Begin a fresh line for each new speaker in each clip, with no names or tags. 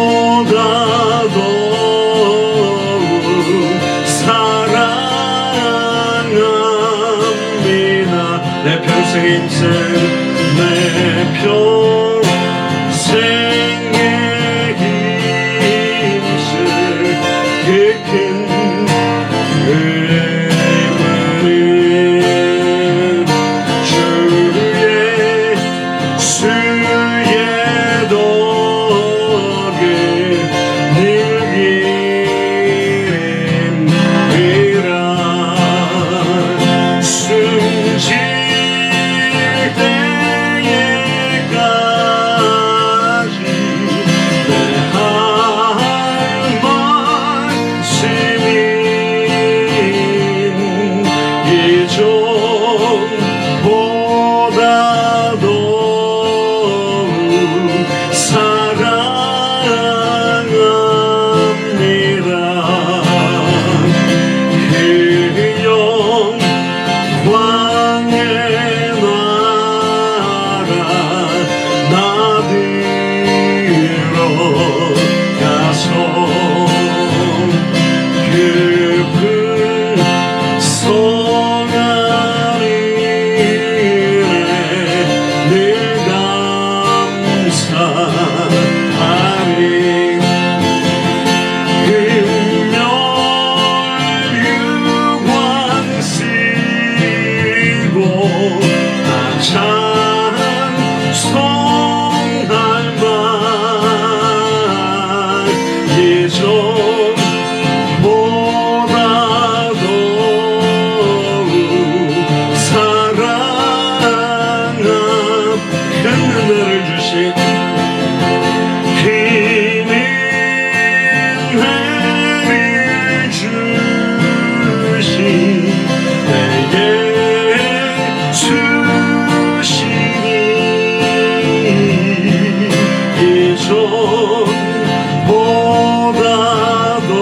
예전보다도 사랑합니다. 내 평생의 힘쓸 내 평생의 힘쓸 그 큰 의무는 주의 덕을 느끼리라. 숨질 때에까지 내 할 말씀인 예전보다도 사랑합니다. 그 영광의 나라 나 들어가서 깊은 성 안에 늘 감사하리. 금멸유광 쓰고 나 찬송할 만 예전보다도 사랑함. 큰 은혜를 주신 큰 은혜를 주신 내게 주시니 예전보다도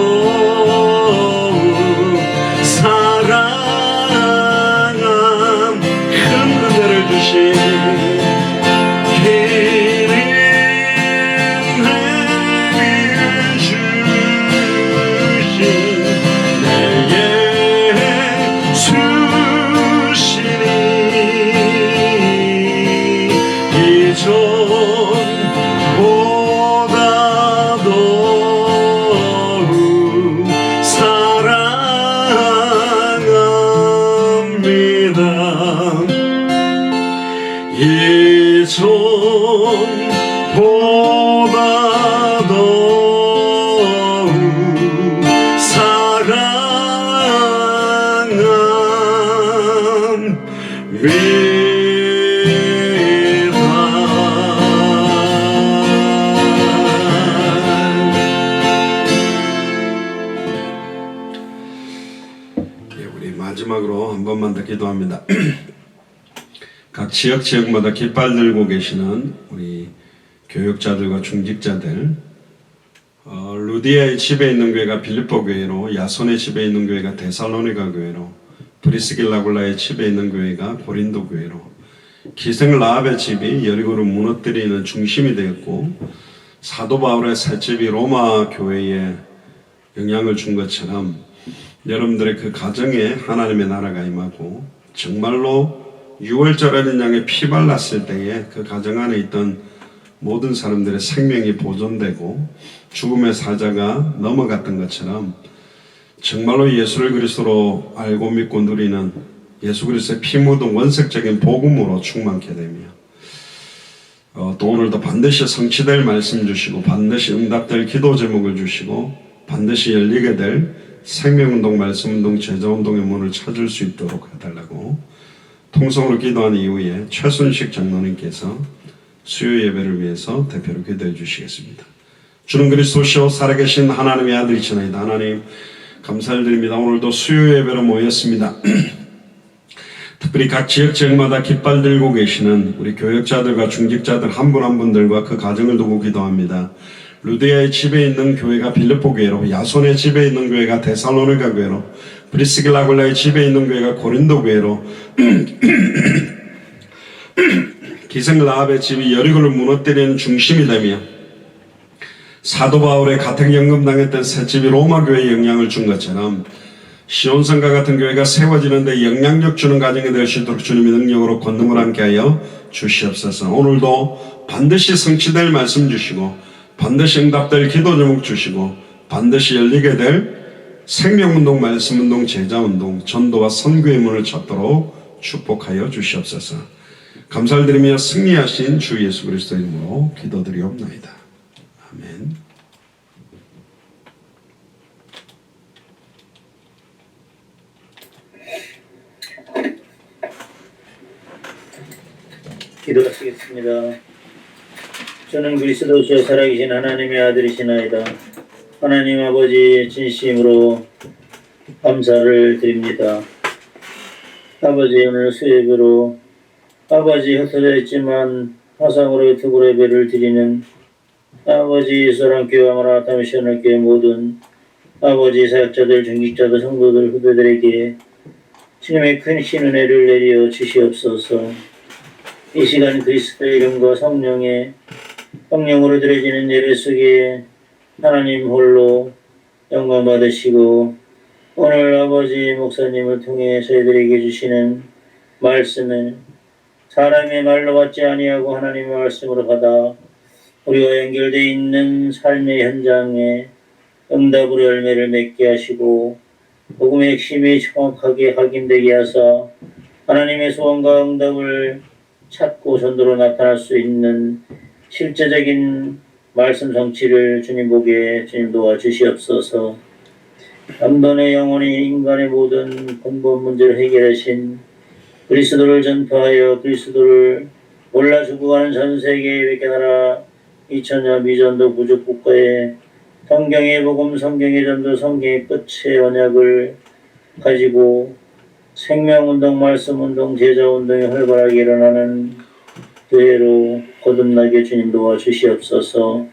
사랑함. 큰 은혜를 주신 큰 은혜를 주신 내게 주시니 예전보다도 사랑합니다. 예전보다도 우리 마지막으로 한 번만 더 기도합니다. 각 지역마다 깃발 들고 계시는 우리 교육자들과 중직자들, 루디아의 집에 있는 교회가 빌립보 교회로, 야손의 집에 있는 교회가 데살로니가 교회로, 브리스길라굴라의 집에 있는 교회가 고린도 교회로, 기생 라합의 집이 여리고를 무너뜨리는 중심이 되었고 사도 바울의 새 집이 로마 교회에 영향을 준 것처럼 여러분들의 그 가정에 하나님의 나라가 임하고 정말로 6월절 어린 양의 피 발랐을 때에 그 가정 안에 있던 모든 사람들의 생명이 보존되고 죽음의 사자가 넘어갔던 것처럼 정말로 예수를 그리스도로 알고 믿고 누리는 예수 그리스도의 피 묻은 원색적인 복음으로 충만케 되며 또 오늘도 반드시 성취될 말씀 주시고 반드시 응답될 기도 제목을 주시고 반드시 열리게 될 생명운동, 말씀운동, 제자운동의 문을 찾을 수 있도록 해달라고 통성으로 기도한 이후에 최순식 장로님께서 수요 예배를 위해서 대표로 기도해 주시겠습니다. 주는 그리스도시요 살아계신 하나님의 아들이시나이다. 하나님 감사를 드립니다. 오늘도 수요 예배로 모였습니다. 특별히 각 지역마다 깃발 들고 계시는 우리 교역자들과 중직자들 한 분 한 분들과 그 가정을 두고 기도합니다. 루디아의 집에 있는 교회가 빌립보 교회로, 야손의 집에 있는 교회가 데살로니가 교회로, 브리스길라굴라의 집에 있는 교회가 고린도 교회로, 기생 라합의 집이 여리고를 무너뜨리는 중심이 되며 사도 바울의 가택연금 당했던 셋집이 로마 교회에 영향을 준 것처럼 시온성과 같은 교회가 세워지는데 영향력 주는 가정이 될 수 있도록 주님의 능력으로 권능을 함께 하여 주시옵소서. 오늘도 반드시 성취될 말씀 주시고 반드시 응답될 기도 제목 주시고 반드시 열리게 될 생명운동, 말씀운동, 제자운동, 전도와 선교의 문을 찾도록 축복하여 주시옵소서. 감사를 드리며 승리하신 주 예수 그리스도의 이름으로 기도드리옵나이다. 아멘.
기도하시겠습니다. 저는 그리스도시여 살아계신 하나님의 아들이시나이다. 하나님 아버지 진심으로 감사를 드립니다. 아버지 오늘 수요예배로 아버지 흩어져 있지만 화상으로 유튜브 예배를 드리는 아버지 사랑교회 아마라타미 시원할교회 모든 아버지 사역자들 중직자들 성도들 후배들에게 주님의 큰 신은혜를 내려 주시옵소서. 이 시간 그리스도의 이름과 성령으로 드려지는 예배 속에 하나님 홀로 영광 받으시고 오늘 아버지 목사님을 통해 저희들에게 주시는 말씀을 사람의 말로 받지 아니하고 하나님의 말씀으로 받아 우리와 연결되어 있는 삶의 현장에 응답으로 열매를 맺게 하시고 복음의 핵심이 정확하게 확인되게 하사 하나님의 소원과 응답을 찾고 전도로 나타날 수 있는 실제적인 말씀 성취를 주님 보게 주님 도와주시옵소서. 남don의 영혼이 인간의 모든 근본 문제를 해결하신 그리스도를 전파하여 그리스도를 몰라 죽어가는 전 세계에 베껴나라 2000년 미전도 부족 국가에 성경의 복음, 성경의 전도, 성경의 끝의 언약을 가지고 생명운동, 말씀운동, 제자운동이 활발하게 일어나는 교회로 거듭나게 주님 도와주시옵소서.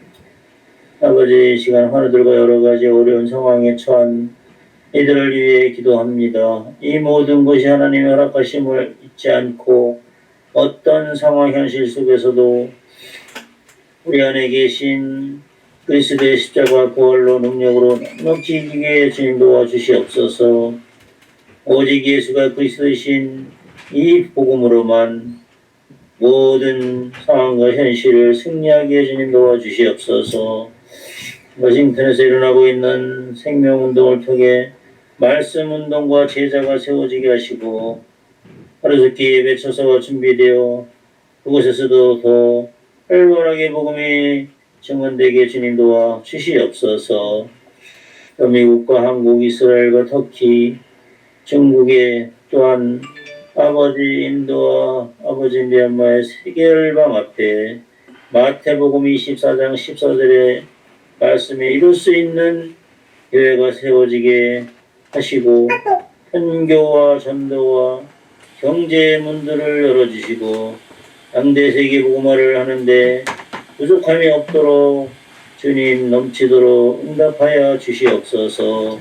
아버지 시간 환우들과 여러가지 어려운 상황에 처한 이들을 위해 기도합니다. 이 모든 것이 하나님의 허락하심을 잊지 않고 어떤 상황 현실 속에서도 우리 안에 계신 그리스도의 십자가 부활로 능력으로 넘치게 주님 도와주시옵소서. 오직 예수가 그리스도이신 이 복음으로만 모든 상황과 현실을 승리하게 주님 도와주시옵소서. 워싱턴에서 일어나고 있는 생명운동을 통해 말씀운동과 제자가 세워지게 하시고 하루속히 예배 처소가 준비되어 그곳에서도 더 활발하게 복음이 증언되게 주님 도와 주시옵소서. 또 미국과 한국, 이스라엘과 터키, 중국에 또한 아버지 인도와 아버지 미얀마의 세계열방 앞에 마태복음 24장 14절의 말씀에 이룰 수 있는 교회가 세워지게 하시고 선교와 전도와 경제의 문들을 열어주시고 당대 세계 복음화를 하는데 부족함이 없도록 주님 넘치도록 응답하여 주시옵소서.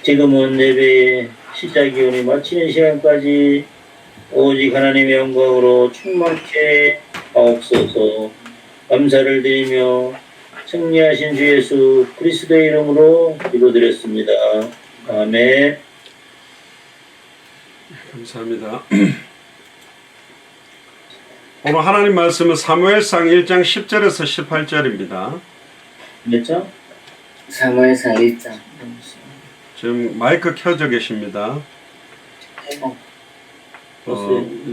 지금은 예배의 시작이 오니 마치는 시간까지 오직 하나님의 영광으로 충만케 하옵소서. 감사를 드리며 승리하신 주 예수 그리스도의 이름으로 기도드렸습니다. 아멘.
감사합니다. 오늘 하나님 말씀은 사무엘상 1장 10절에서 18절입니다.
몇 장?
사무엘상 1장.
지금 마이크 켜져 계십니다.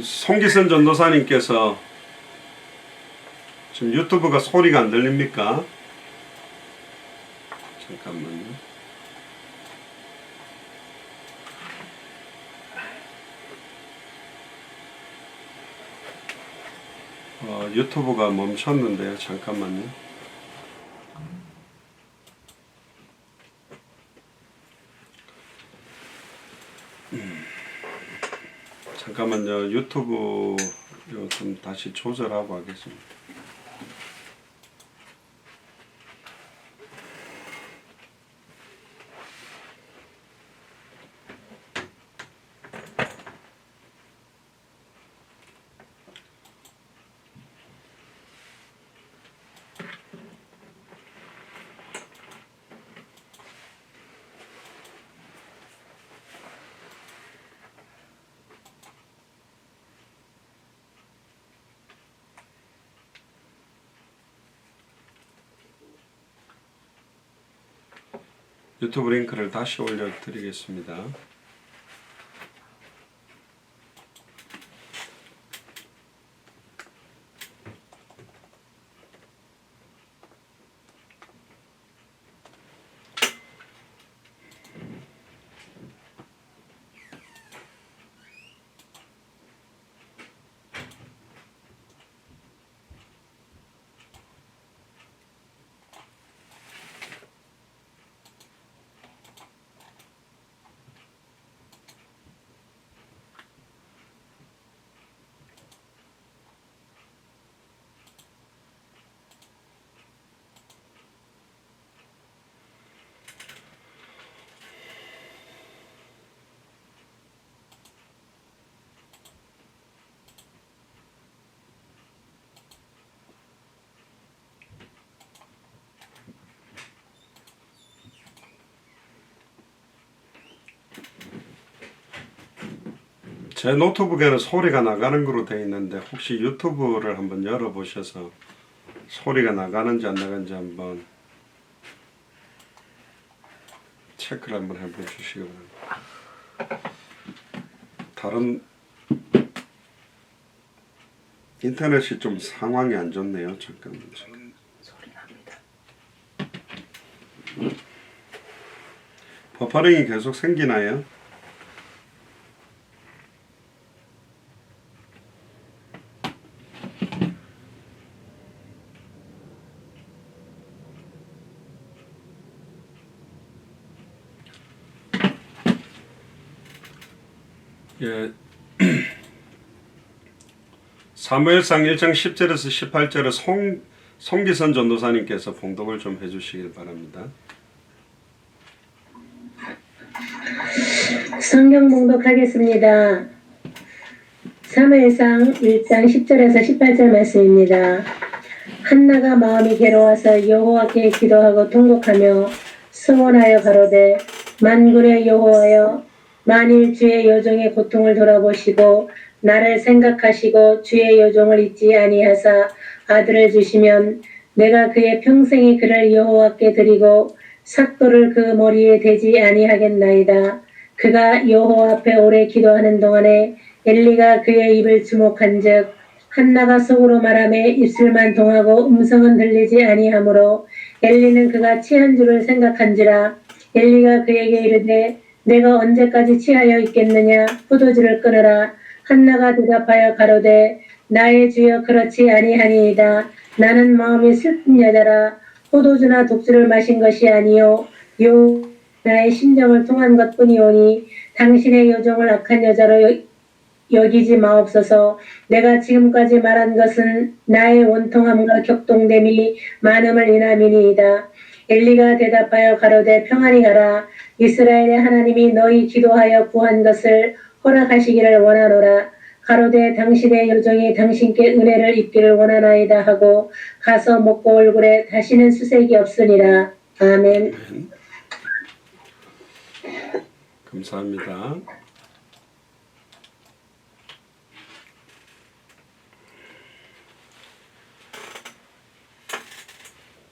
송기선 전도사님께서 지금 유튜브가 소리가 안 들립니까? 잠깐만요. 유튜브가 멈췄는데요. 잠깐만요. 잠깐만요. 유튜브 좀 다시 조절하고 하겠습니다. 유튜브 링크를 다시 올려드리겠습니다. 제 노트북에는 소리가 나가는 거로 되어 있는데 혹시 유튜브를 한번 열어보셔서 소리가 나가는지 안 나가는지 한번 체크를 한번 해보시기 바랍니다. 다른 인터넷이 좀 상황이 안 좋네요. 잠깐만요.
소리 납니다.
버퍼링이 계속 생기나요? 예. 사무엘상 1장 10절에서 18절에 송기선 전도사님께서 봉독을 좀 해주시길 바랍니다.
성경 봉독하겠습니다. 사무엘상 1장 10절에서 18절 말씀입니다. 한나가 마음이 괴로워서 여호와께 기도하고 통곡하며 소원하여 가로되 만군의 여호와여 만일 주의 여종의 고통을 돌아보시고 나를 생각하시고 주의 여종을 잊지 아니하사 아들을 주시면 내가 그의 평생의 그를 여호와께 드리고 삭도를 그 머리에 대지 아니하겠나이다. 그가 여호와 앞에 오래 기도하는 동안에 엘리가 그의 입을 주목한즉 한나가 속으로 말하며 입술만 동하고 음성은 들리지 아니하므로 엘리는 그가 취한 줄을 생각한지라. 엘리가 그에게 이르되 내가 언제까지 취하여 있겠느냐. 포도주를 끊으라. 한나가 대답하여 가로되 나의 주여 그렇지 아니하니이다. 나는 마음이 슬픈 여자라. 포도주나 독주를 마신 것이 아니요 나의 심정을 통한 것뿐이오니 당신의 여종을 악한 여자로 여기지 마옵소서. 내가 지금까지 말한 것은 나의 원통함과 격동됨이 많음을 인함이니이다. 엘리가 대답하여 가로되 평안히 가라. 이스라엘의 하나님이 너희 기도하여 구한 것을 허락하시기를 원하노라. 가로되 당신의 여종이 당신께 은혜를 입기를 원하나이다 하고 가서 먹고 얼굴에 다시는 수색이 없으니라. 아멘.
감사합니다.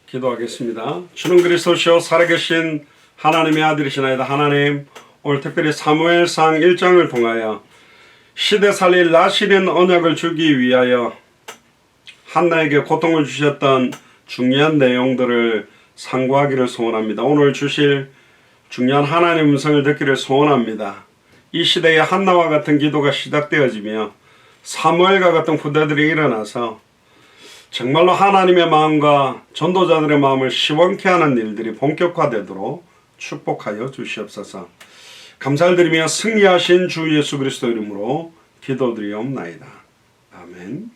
기도하겠습니다. 주는 그리스도시요 살아계신 하나님의 아들이시나이다. 하나님, 오늘 특별히 사무엘상 1장을 통하여 시대 살릴 나시린 언약을 주기 위하여 한나에게 고통을 주셨던 중요한 내용들을 상고하기를 소원합니다. 오늘 주실 중요한 하나님의 음성을 듣기를 소원합니다. 이 시대에 한나와 같은 기도가 시작되어지며 사무엘과 같은 후대들이 일어나서 정말로 하나님의 마음과 전도자들의 마음을 시원케 하는 일들이 본격화되도록 축복하여 주시옵소서. 감사를 드리며 승리하신 주 예수 그리스도 이름으로 기도드리옵나이다. 아멘.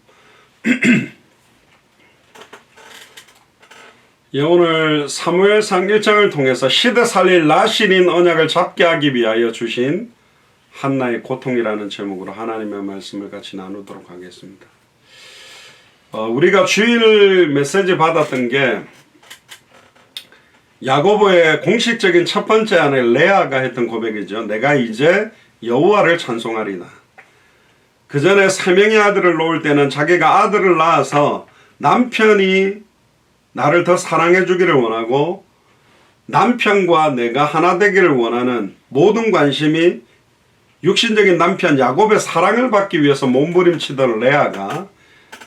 예, 오늘 사무엘상 1장을 통해서 시대 살릴 나시린 언약을 잡게 하기 위하여 주신 한나의 고통이라는 제목으로 하나님의 말씀을 같이 나누도록 하겠습니다. 우리가 주일 메시지 받았던 게 야고보의 공식적인 첫 번째 아내 레아가 했던 고백이죠. 내가 이제 여호와를 찬송하리다. 그 전에 3명의 아들을 놓을 때는 자기가 아들을 낳아서 남편이 나를 더 사랑해 주기를 원하고 남편과 내가 하나 되기를 원하는 모든 관심이 육신적인 남편 야곱의 사랑을 받기 위해서 몸부림치던 레아가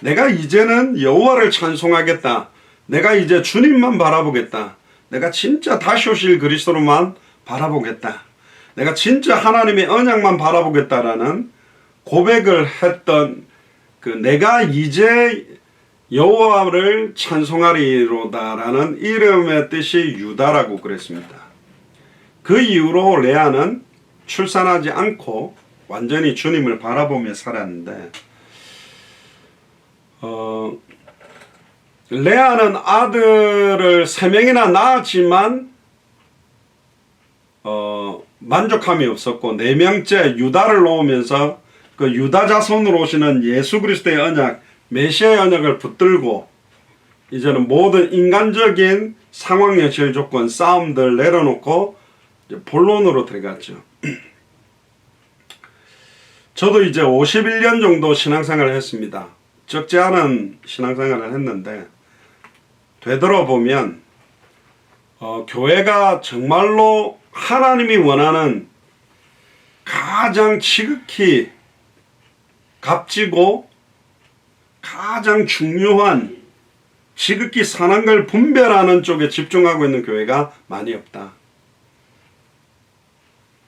내가 이제는 여호와를 찬송하겠다. 내가 이제 주님만 바라보겠다. 내가 진짜 다시 오실 그리스도로만 바라보겠다. 내가 진짜 하나님의 언약만 바라보겠다라는 고백을 했던 그 내가 이제 여호와를 찬송하리로다라는 이름의 뜻이 유다라고 그랬습니다. 그 이후로 레아는 출산하지 않고 완전히 주님을 바라보며 살았는데 레아는 아들을 3명이나 낳았지만 만족함이 없었고 4명째 유다를 놓으면서 그 유다 자손으로 오시는 예수 그리스도의 언약 메시아의 언약을 붙들고 이제는 모든 인간적인 상황 현실 조건 싸움들 내려놓고 이제 본론으로 들어갔죠. 저도 이제 51년 정도 신앙생활을 했습니다. 적지 않은 신앙생활을 했는데 되돌아보면 교회가 정말로 하나님이 원하는 가장 지극히 값지고 가장 중요한 지극히 선한 걸 분별하는 쪽에 집중하고 있는 교회가 많이 없다.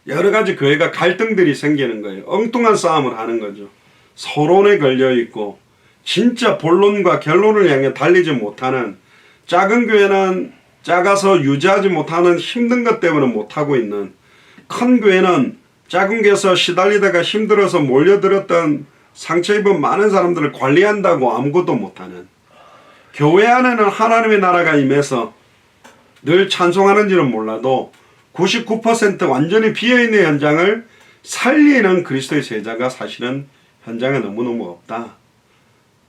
여러 가지 교회가 갈등들이 생기는 거예요. 엉뚱한 싸움을 하는 거죠. 서론에 걸려 있고 진짜 본론과 결론을 향해 달리지 못하는 작은 교회는 작아서 유지하지 못하는 힘든 것 때문에 못하고 있는 큰 교회는 작은 교회에서 시달리다가 힘들어서 몰려들었던 상처 입은 많은 사람들을 관리한다고 아무것도 못하는 교회 안에는 하나님의 나라가 임해서 늘 찬송하는지는 몰라도 99% 완전히 비어있는 현장을 살리는 그리스도의 제자가 사실은 현장에 너무너무 없다.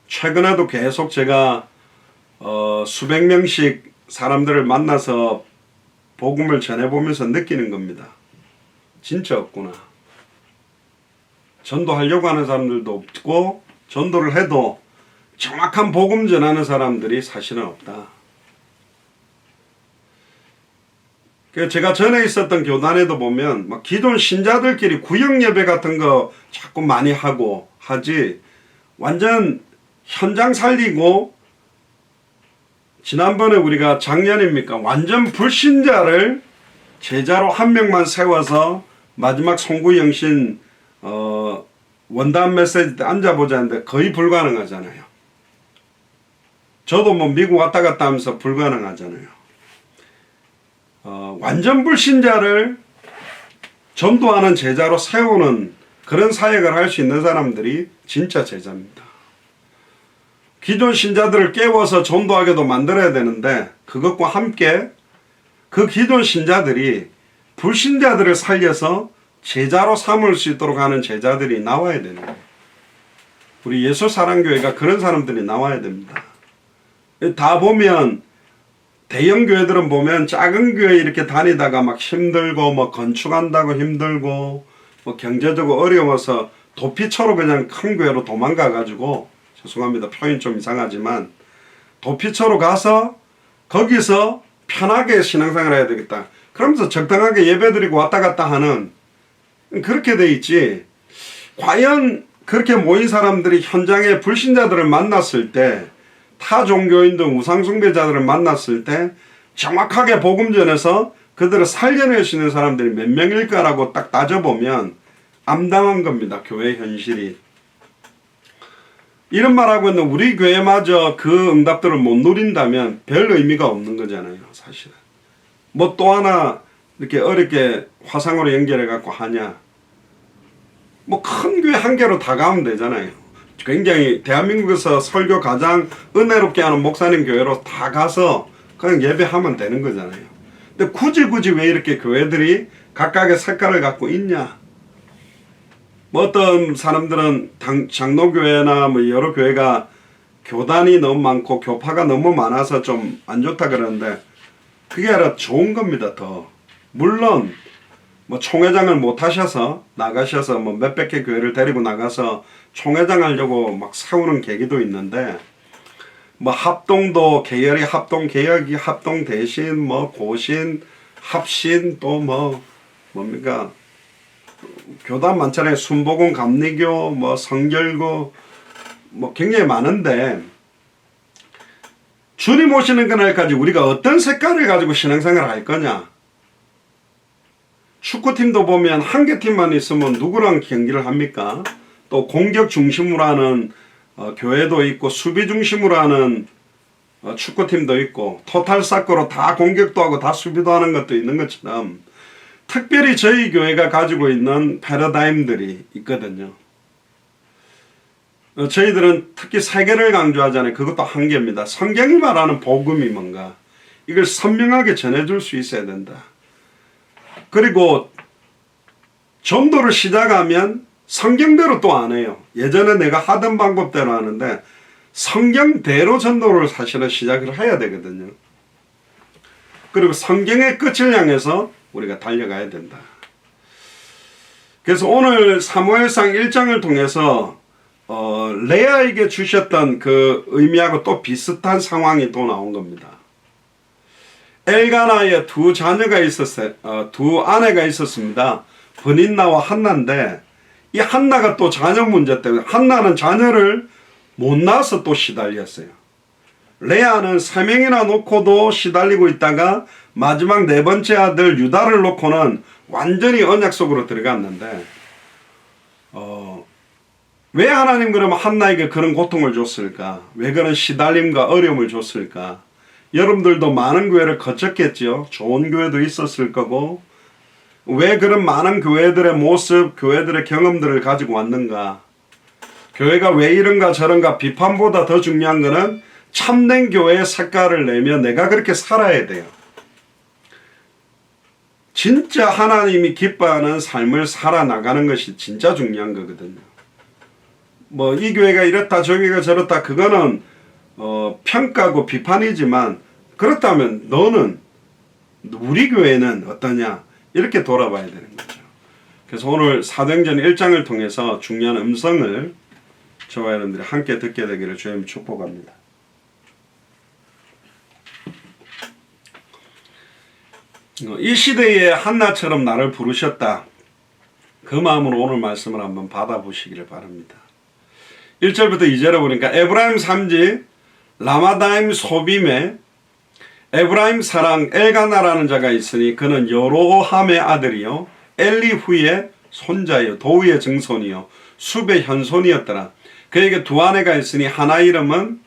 최근에도 계속 제가 수백 명씩 사람들을 만나서 복음을 전해보면서 느끼는 겁니다. 진짜 없구나. 전도하려고 하는 사람들도 없고 전도를 해도 정확한 복음 전하는 사람들이 사실은 없다. 제가 전에 있었던 교단에도 보면 막 기존 신자들끼리 구역 예배 같은 거 자꾸 많이 하고 하지 완전 현장 살리고 지난번에 우리가 작년입니까? 완전 불신자를 제자로 한 명만 세워서 마지막 송구영신 원단 메시지 때 앉아보자는데 거의 불가능하잖아요. 저도 뭐 미국 왔다 갔다 하면서 불가능하잖아요. 완전 불신자를 전도하는 제자로 세우는 그런 사역을 할 수 있는 사람들이 진짜 제자입니다. 기존 신자들을 깨워서 전도하게도 만들어야 되는데 그것과 함께 그 기존 신자들이 불신자들을 살려서 제자로 삼을 수 있도록 하는 제자들이 나와야 되는 거예요. 우리 예수사랑교회가 그런 사람들이 나와야 됩니다. 다 보면 대형 교회들은 보면 작은 교회 이렇게 다니다가 막 힘들고 뭐 건축한다고 힘들고 뭐 경제적으로 어려워서 도피처로 그냥 큰 교회로 도망가 가지고 죄송합니다. 표현 좀 이상하지만 도피처로 가서 거기서 편하게 신앙생활 해야 되겠다. 그러면서 적당하게 예배드리고 왔다 갔다 하는 그렇게 돼 있지. 과연 그렇게 모인 사람들이 현장에 불신자들을 만났을 때 타 종교인들 우상숭배자들을 만났을 때 정확하게 복음 전해서 그들을 살려낼 수 있는 사람들이 몇 명일까라고 딱 따져보면 암담한 겁니다. 교회 현실이. 이런 말하고 있는 우리 교회마저 그 응답들을 못 누린다면 별 의미가 없는 거잖아요. 사실은. 뭐 또 하나 이렇게 어렵게 화상으로 연결해 갖고 하냐. 뭐 큰 교회 한 개로 다 가면 되잖아요. 굉장히 대한민국에서 설교 가장 은혜롭게 하는 목사님 교회로 다 가서 그냥 예배하면 되는 거잖아요. 근데 굳이 왜 이렇게 교회들이 각각의 색깔을 갖고 있냐. 뭐 어떤 사람들은 장로교회나 뭐 여러 교회가 교단이 너무 많고 교파가 너무 많아서 좀 안 좋다 그러는데 그게 아니라 좋은 겁니다. 더 물론 뭐 총회장을 못 하셔서 나가셔서 뭐 몇백 개 교회를 데리고 나가서 총회장 하려고 막 세우는 계기도 있는데 뭐 합동도 계열이 합동 개혁이 합동 대신 뭐 고신 합신 또 뭐 뭡니까 교단 많잖아요. 순복음 감리교 뭐 성결교 뭐 굉장히 많은데 주님 오시는 그날까지 우리가 어떤 색깔을 가지고 신앙생활을 할 거냐. 축구팀도 보면 한 개 팀만 있으면 누구랑 경기를 합니까? 또 공격 중심으로 하는 교회도 있고 수비 중심으로 하는 축구팀도 있고 토탈 사커로 다 공격도 하고 다 수비도 하는 것도 있는 것처럼 특별히 저희 교회가 가지고 있는 패러다임들이 있거든요. 저희들은 특히 세 개를 강조하잖아요. 그것도 한 개입니다. 성경이 말하는 복음이 뭔가 이걸 선명하게 전해줄 수 있어야 된다. 그리고 전도를 시작하면 성경대로 또 안 해요. 예전에 내가 하던 방법대로 하는데 성경대로 전도를 사실은 시작을 해야 되거든요. 그리고 성경의 끝을 향해서 우리가 달려가야 된다. 그래서 오늘 사무엘상 1장을 통해서 레아에게 주셨던 그 의미하고 또 비슷한 상황이 또 나온 겁니다. 엘가나의 두 자녀가 있었어요. 두 아내가 있었습니다. 브닌나와 한나인데 이 한나가 또 자녀 문제 때문에 한나는 자녀를 못 낳아서 또 시달렸어요. 레아는 3명이나 놓고도 시달리고 있다가 마지막 네 번째 아들 유다를 놓고는 완전히 언약 속으로 들어갔는데 왜 하나님 그러면 한나에게 그런 고통을 줬을까? 왜 그런 시달림과 어려움을 줬을까? 여러분들도 많은 교회를 거쳤겠죠. 좋은 교회도 있었을 거고 왜 그런 많은 교회들의 모습, 교회들의 경험들을 가지고 왔는가? 교회가 왜 이런가 저런가 비판보다 더 중요한 것은 참된 교회의 색깔을 내며 내가 그렇게 살아야 돼요. 진짜 하나님이 기뻐하는 삶을 살아나가는 것이 진짜 중요한 거거든요. 뭐 이 교회가 이렇다 저기가 저렇다 그거는 평가고 비판이지만 그렇다면 너는 우리 교회는 어떠냐 이렇게 돌아봐야 되는 거죠. 그래서 오늘 사도행전 1장을 통해서 중요한 음성을 저와 여러분들이 함께 듣게 되기를 주님 축복합니다. 이 시대에 한나처럼 나를 부르셨다. 그 마음으로 오늘 말씀을 한번 받아보시기를 바랍니다. 1절부터 2절에 보니까 에브라임 산지 라마다임 소빔에 에브라임 사랑 엘가나라는 자가 있으니 그는 여로함의 아들이요 엘리후의 손자요 도우의 증손이요 숲의 현손이었더라. 그에게 두 아내가 있으니 하나의 이름은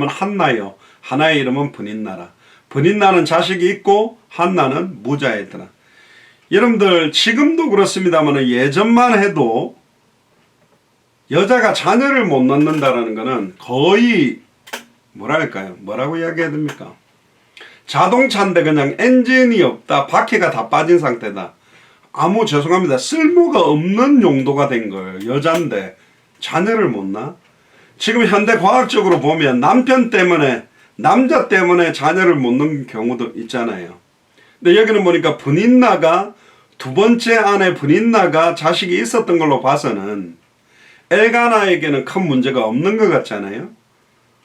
한나요 하나의 이름은 브닌나라. 브닌나는 자식이 있고 한나는 무자였더라. 여러분들 지금도 그렇습니다만 예전만 해도 여자가 자녀를 못 낳는다라는 것은 거의 뭐랄까요? 뭐라고 이야기해야 됩니까? 자동차인데 그냥 엔진이 없다. 바퀴가 다 빠진 상태다. 아무 죄송합니다. 쓸모가 없는 용도가 된 거예요. 여잔데 자녀를 못 낳아? 지금 현대 과학적으로 보면 남편 때문에 남자 때문에 자녀를 못 낳는 경우도 있잖아요. 근데 여기는 보니까 브닌나가 두 번째 아내 브닌나가 자식이 있었던 걸로 봐서는 엘가나에게는 큰 문제가 없는 것 같잖아요.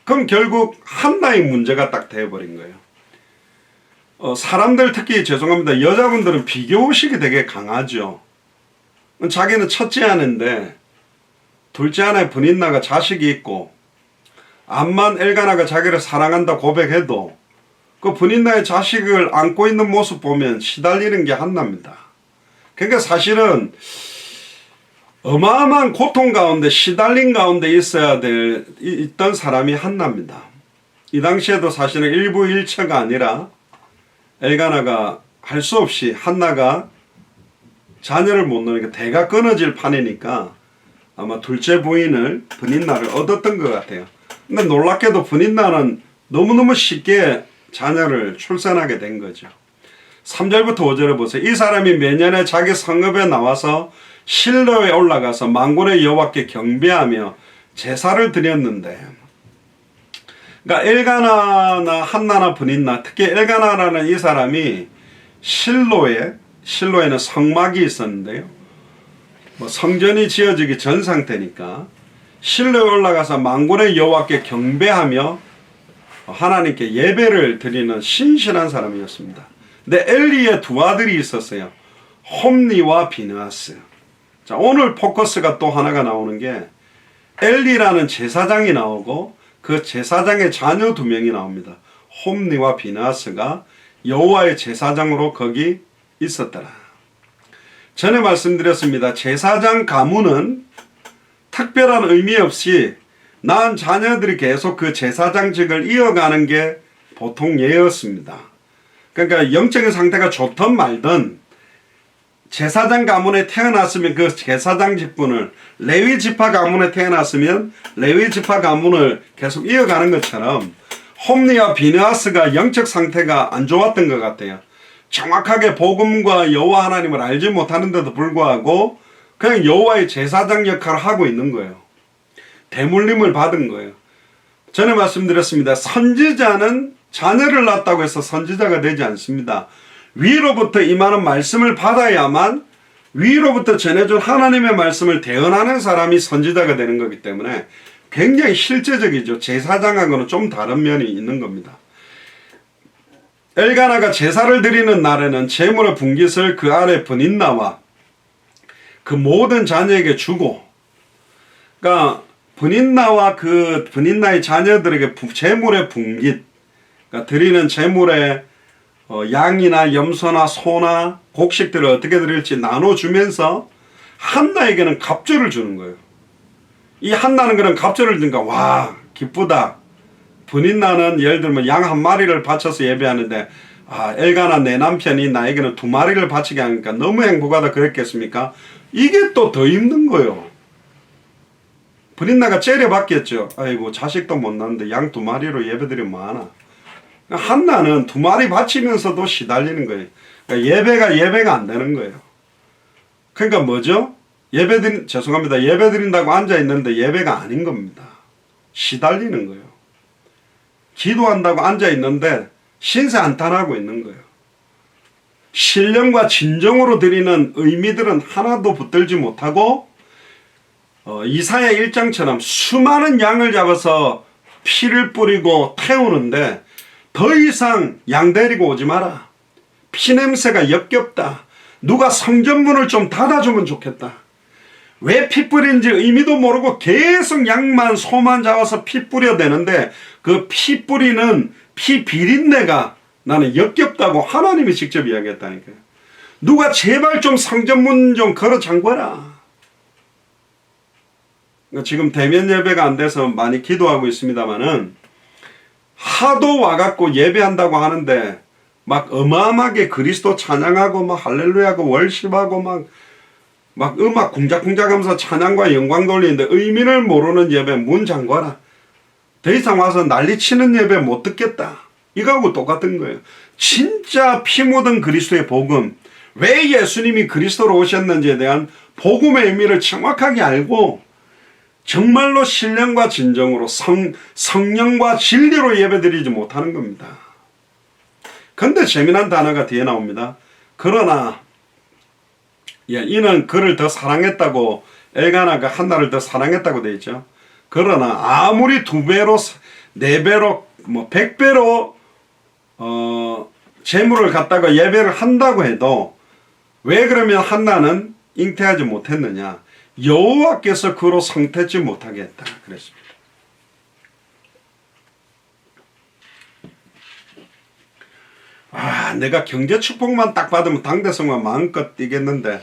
그럼 결국 한나의 문제가 딱 되어버린 거예요. 사람들 특히 죄송합니다. 여자분들은 비교의식이 되게 강하죠. 자기는 첫째 아내인데 둘째 아내 브닌나가 자식이 있고 암만 엘가나가 자기를 사랑한다 고백해도 그 브닌나의 자식을 안고 있는 모습 보면 시달리는 게 한나입니다. 그러니까 사실은 어마어마한 고통 가운데 시달린 가운데 있던 사람이 한나입니다. 이 당시에도 사실은 일부 일처가 아니라 엘가나가 할 수 없이 한나가 자녀를 못 낳으니까 대가 끊어질 판이니까 아마 둘째 부인을 브닌나를 얻었던 것 같아요. 근데 놀랍게도 브닌나는 너무너무 쉽게 자녀를 출산하게 된 거죠. 3절부터 5절에 보세요. 이 사람이 매년에 자기 성읍에 나와서 실로에 올라가서 만군의 여호와께 경배하며 제사를 드렸는데, 그러니까 엘가나나 한나나 브닌나, 특히 엘가나라는 이 사람이 실로에는 성막이 있었는데요. 뭐 성전이 지어지기 전 상태니까 실로에 올라가서 만군의 여호와께 경배하며 하나님께 예배를 드리는 신실한 사람이었습니다. 근데 엘리의 두 아들이 있었어요. 홈니와 비느하스. 자, 오늘 포커스가 또 하나가 나오는 게 엘리라는 제사장이 나오고 그 제사장의 자녀 두 명이 나옵니다. 홈니와 비느하스가 여호와의 제사장으로 거기 있었더라. 전에 말씀드렸습니다. 제사장 가문은 특별한 의미 없이 낳은 자녀들이 계속 그 제사장직을 이어가는 게 보통 예였습니다. 그러니까 영적인 상태가 좋든 말든 제사장 가문에 태어났으면 그 제사장 직분을, 레위 지파 가문에 태어났으면 레위 지파 가문을 계속 이어가는 것처럼 홈리와 비느하스가 영적 상태가 안 좋았던 것 같아요. 정확하게 복음과 여호와 하나님을 알지 못하는데도 불구하고 그냥 여호와의 제사장 역할을 하고 있는 거예요. 대물림을 받은 거예요. 전에 말씀드렸습니다. 선지자는 자녀를 낳았다고 해서 선지자가 되지 않습니다. 위로부터 임하는 말씀을 받아야만 위로부터 전해준 하나님의 말씀을 대언하는 사람이 선지자가 되는 거기 때문에 굉장히 실제적이죠. 제사장하고는 좀 다른 면이 있는 겁니다. 엘가나가 제사를 드리는 날에는 제물의 분깃을 그 아래 브닌나와 그 모든 자녀에게 주고, 그러니까 브닌나와 그 브닌나의 자녀들에게 제물의 분깃, 그러니까 드리는 제물의 양이나 염소나 소나 곡식들을 어떻게 드릴지 나눠주면서 한나에게는 갑절을 주는 거예요. 이 한나는 그런 갑절을 주니까 와 기쁘다. 브닌나는 예를 들면 양 한 마리를 바쳐서 예배하는데 엘가나 내 남편이 나에게는 2마리를 바치게 하니까 너무 행복하다 그랬겠습니까? 이게 또 더 힘든 거예요. 브닌나가 째려봤겠죠. 아이고 자식도 못 낳는데 양 2마리로 예배드리면 뭐하나. 한나는 2마리 바치면서도 시달리는 거예요. 그러니까 예배가 안 되는 거예요. 그러니까 뭐죠? 예배 드린다고 앉아있는데 예배가 아닌 겁니다. 시달리는 거예요. 기도한다고 앉아있는데 신세 한탄하고 있는 거예요. 신령과 진정으로 드리는 의미들은 하나도 붙들지 못하고 이사야 1장처럼 수많은 양을 잡아서 피를 뿌리고 태우는데 더 이상 양 데리고 오지 마라. 피냄새가 역겹다. 누가 성전문을 좀 닫아주면 좋겠다. 왜 피 뿌리는지 의미도 모르고 계속 양만 소만 잡아서 피 뿌려대는데 그 피 뿌리는 피 비린내가 나는 역겹다고 하나님이 직접 이야기했다니까요. 누가 제발 좀 성전문 좀 걸어 잠궈라. 지금 대면 예배가 안 돼서 많이 기도하고 있습니다만은 하도 와갖고 예배한다고 하는데 막 어마어마하게 그리스도 찬양하고 막 할렐루야하고 월십하고 막 음악 쿵작쿵작 하면서 찬양과 영광 돌리는데 의미를 모르는 예배 문 잠궈라. 더 이상 와서 난리치는 예배 못 듣겠다. 이거하고 똑같은 거예요. 진짜 피 묻은 그리스도의 복음, 왜 예수님이 그리스도로 오셨는지에 대한 복음의 의미를 정확하게 알고 정말로 신령과 진정으로 성령과 진리로 예배드리지 못하는 겁니다. 근데 재미난 단어가 뒤에 나옵니다. 그러나 이는 그를 더 사랑했다고, 엘가나가 한나를 더 사랑했다고 되어 있죠. 그러나 아무리 2배로 4배로 100배로 재물을 갖다가 예배를 한다고 해도 왜 그러면 한나는 잉태하지 못했느냐? 여호와께서 그로 성태지 못하게 했다 그랬습니다. 내가 경제 축복만 딱 받으면 당대성만 마음껏 뛰겠는데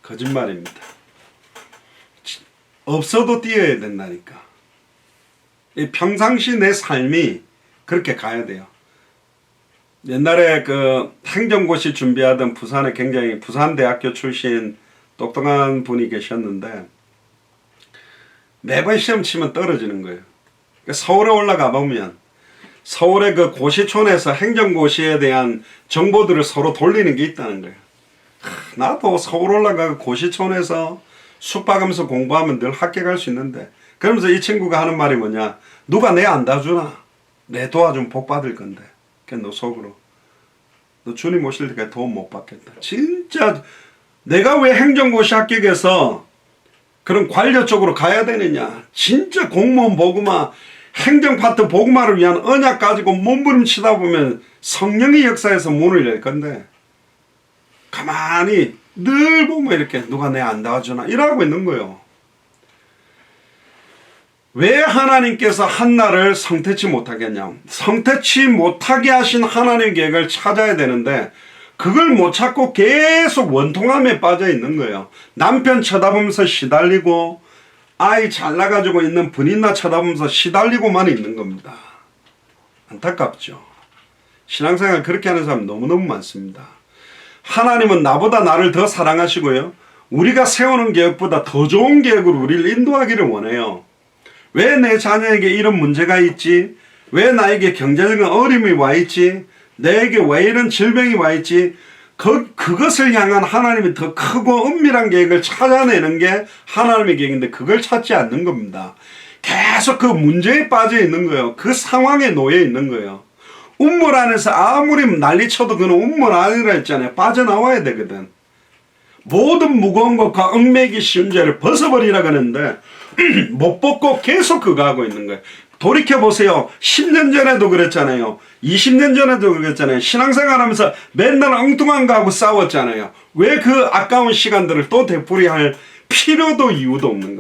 거짓말입니다. 없어도 뛰어야 된다니까. 평상시 내 삶이 그렇게 가야 돼요. 옛날에 그 행정고시 준비하던 부산에 굉장히 부산대학교 출신 똑똑한 분이 계셨는데 매번 시험 치면 떨어지는 거예요. 서울에 올라가 보면 서울의 그 고시촌에서 행정고시에 대한 정보들을 서로 돌리는 게 있다는 거예요. 나도 서울 올라가 고시촌에서 숙박하면서 공부하면 늘 합격할 수 있는데, 그러면서 이 친구가 하는 말이 뭐냐? 누가 내 안 도와주나? 내 도와주면 복 받을 건데. 그냥 너 속으로 너 주님 오실 때까지 도움 못 받겠다. 진짜 내가 왜 행정고시 합격해서 그런 관료 쪽으로 가야 되느냐? 진짜 공무원 보고마, 행정파트 보고마를 위한 언약 가지고 몸부림치다 보면 성령의 역사에서 문을 열 건데, 가만히 늘 보면 이렇게 누가 내 안 도와주나 이러고 있는 거예요. 왜 하나님께서 한나를 성태치 못하겠냐? 성태치 못하게 하신 하나님의 계획을 찾아야 되는데 그걸 못 찾고 계속 원통함에 빠져 있는 거예요. 남편 쳐다보면서 시달리고 아이 잘나가지고 있는 분인나 쳐다보면서 시달리고만 있는 겁니다. 안타깝죠. 신앙생활 그렇게 하는 사람 너무너무 많습니다. 하나님은 나보다 나를 더 사랑하시고요. 우리가 세우는 계획보다 더 좋은 계획으로 우리를 인도하기를 원해요. 왜 내 자녀에게 이런 문제가 있지? 왜 나에게 경제적인 어려움이 와 있지? 내게 왜 이런 질병이 와 있지? 그것을 향한 하나님이 더 크고 은밀한 계획을 찾아내는 게 하나님의 계획인데 그걸 찾지 않는 겁니다. 계속 그 문제에 빠져 있는 거예요. 그 상황에 놓여 있는 거예요. 운물 안에서 아무리 난리쳐도 그는 운물 아니라 했잖아요. 빠져나와야 되거든. 모든 무거운 것과 얽매기 쉬운 죄를 벗어버리라 그러는데 못 벗고 계속 그거 하고 있는 거예요. 돌이켜보세요. 10년 전에도 그랬잖아요. 20년 전에도 그랬잖아요. 신앙생활하면서 맨날 엉뚱한 거 하고 싸웠잖아요. 왜 그 아까운 시간들을 또 되풀이할 필요도 이유도 없는 거예요.